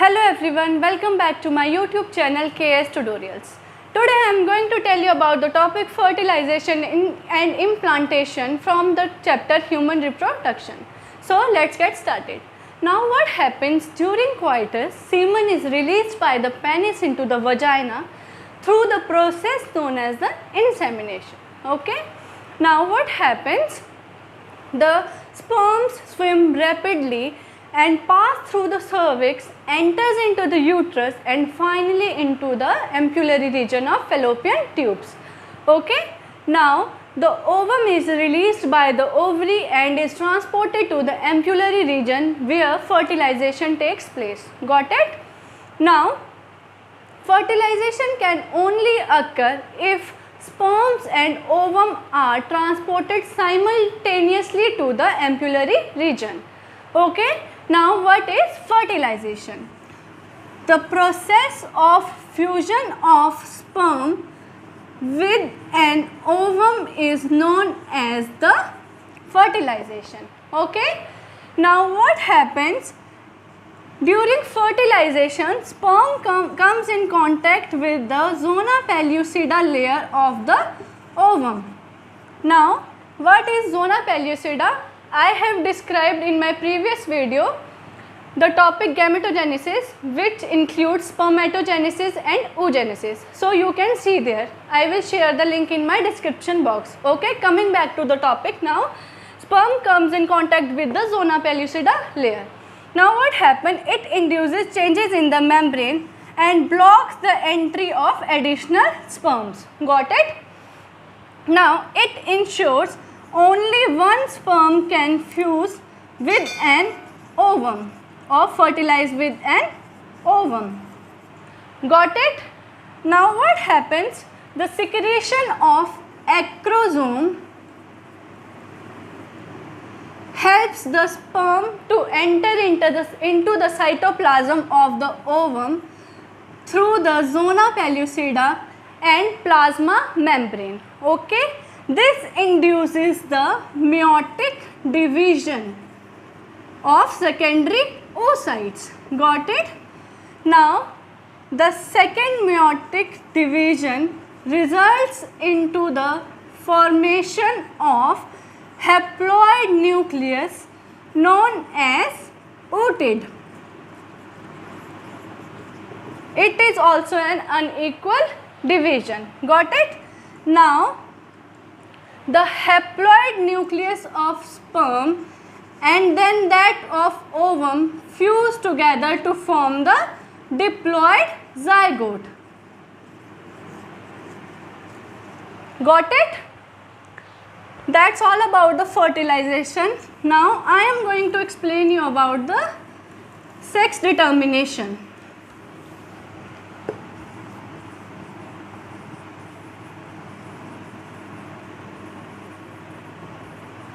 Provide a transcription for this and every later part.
Hello everyone, welcome back to my YouTube channel KS Tutorials. Today I am going to tell you about the topic fertilization and implantation from the chapter human reproduction. So let's get started. Now what happens during coitus? Semen is released by the penis into the vagina through the process known as the insemination. Okay. Now what happens? The sperms swim rapidly and pass through the cervix, enters into the uterus and finally into the ampullary region of fallopian tubes. Okay. Now the ovum is released by the ovary and is transported to the ampullary region where fertilization takes place. Got it? Now fertilization can only occur if sperms and ovum are transported simultaneously to the ampullary region. Okay. Now what is fertilization? The process of fusion of sperm with an ovum is known as the fertilization. Okay. Now what happens? During fertilization, sperm comes in contact with the zona pellucida layer of the ovum. Now, what is zona pellucida? I have described in my previous video the topic gametogenesis, which includes spermatogenesis and oogenesis. So, you can see there. I will share the link in my description box. Okay, coming back to the topic now, sperm comes in contact with the zona pellucida layer. Now what happens? It induces changes in the membrane and blocks the entry of additional sperms. Got it? Now it ensures only one sperm can fuse with an ovum or fertilize with an ovum. Got it? Now what happens? The secretion of acrosome helps the sperm to enter into the cytoplasm of the ovum through the zona pellucida and plasma membrane. Okay, this induces the meiotic division of secondary oocytes. Got it? Now the second meiotic division results into the formation of haploid nucleus known as oocyte. It is also an unequal division. Got it? Now the haploid nucleus of sperm and then that of ovum fuse together to form the diploid zygote. Got it? That's all about the fertilization. Now I am going to explain you about the sex determination.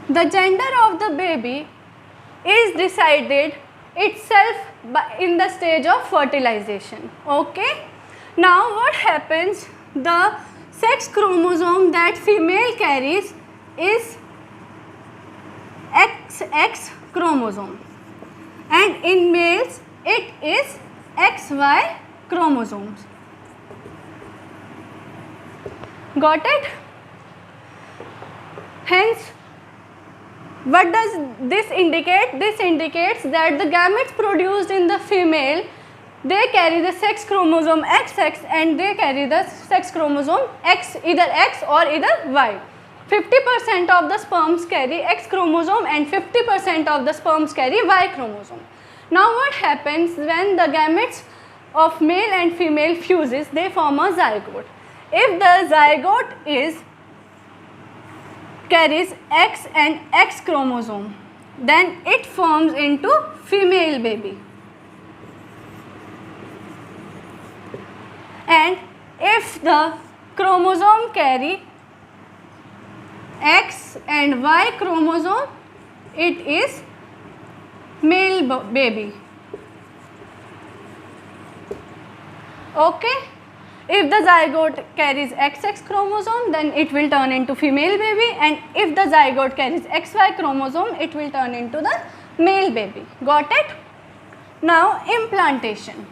The gender of the baby is decided itself in the stage of fertilization. Okay. Now what happens? The sex chromosome that female carries is XX chromosome and in males it is XY chromosomes. Got it? Hence, what does this indicate? This indicates that the gametes produced in the female, they carry the sex chromosome XX and they carry the sex chromosome X, either X or either Y. 50% of the sperms carry X chromosome and 50% of the sperms carry Y chromosome. Now what happens when the gametes of male and female fuses? They form a zygote. If the zygote carries X and X chromosome, then it forms into female baby. And if the chromosome carry X and Y chromosome, it is male baby. Okay. If the zygote carries XX chromosome, then it will turn into female baby, and if the zygote carries XY chromosome, it will turn into the male baby. Got it? Now implantation.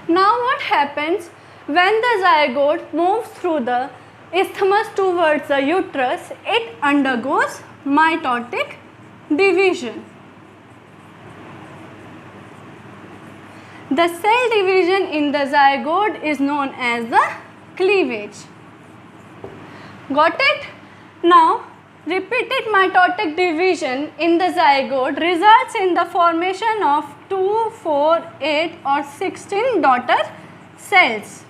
Now what happens when the zygote moves through the isthmus towards the uterus? It undergoes mitotic division. The cell division in the zygote is known as the cleavage. Got it? Now, repeated mitotic division in the zygote results in the formation of 2, 4, 8 or 16 daughter cells.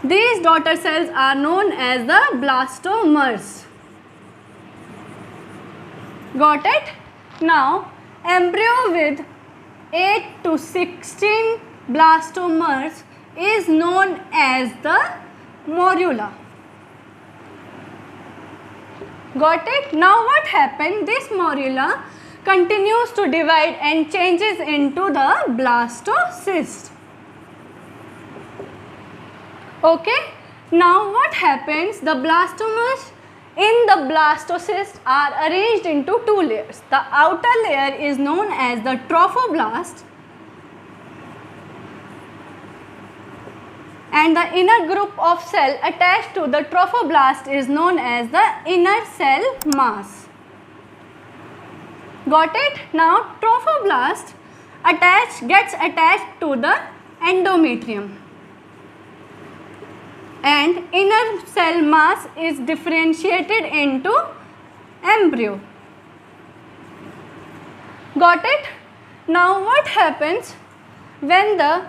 These daughter cells are known as the blastomers. Got it? Now, embryo with 8 to 16 blastomers is known as the morula. Got it? Now what happened? This morula continues to divide and changes into the blastocyst. Okay? Now what happens? The blastomers in the blastocyst are arranged into two layers. The outer layer is known as the trophoblast and the inner group of cell attached to the trophoblast is known as the inner cell mass. Got it? Now trophoblast gets attached to the endometrium and inner cell mass is differentiated into embryo. Got it? Now what happens when the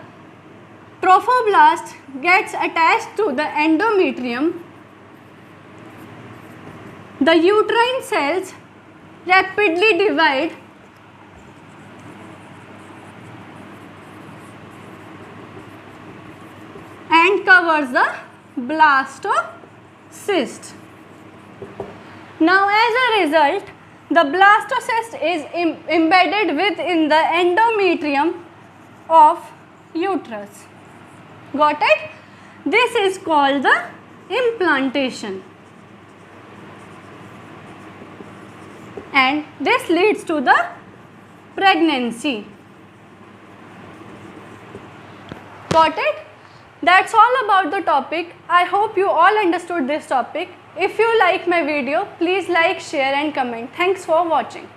trophoblast gets attached to the endometrium? The uterine cells rapidly divide and covers the blastocyst. Now as a result, the blastocyst is embedded within the endometrium of uterus. Got it? This is called the implantation. And this leads to the pregnancy. Got it? That's all about the topic. I hope you all understood this topic. If you like my video, please like, share and comment. Thanks for watching.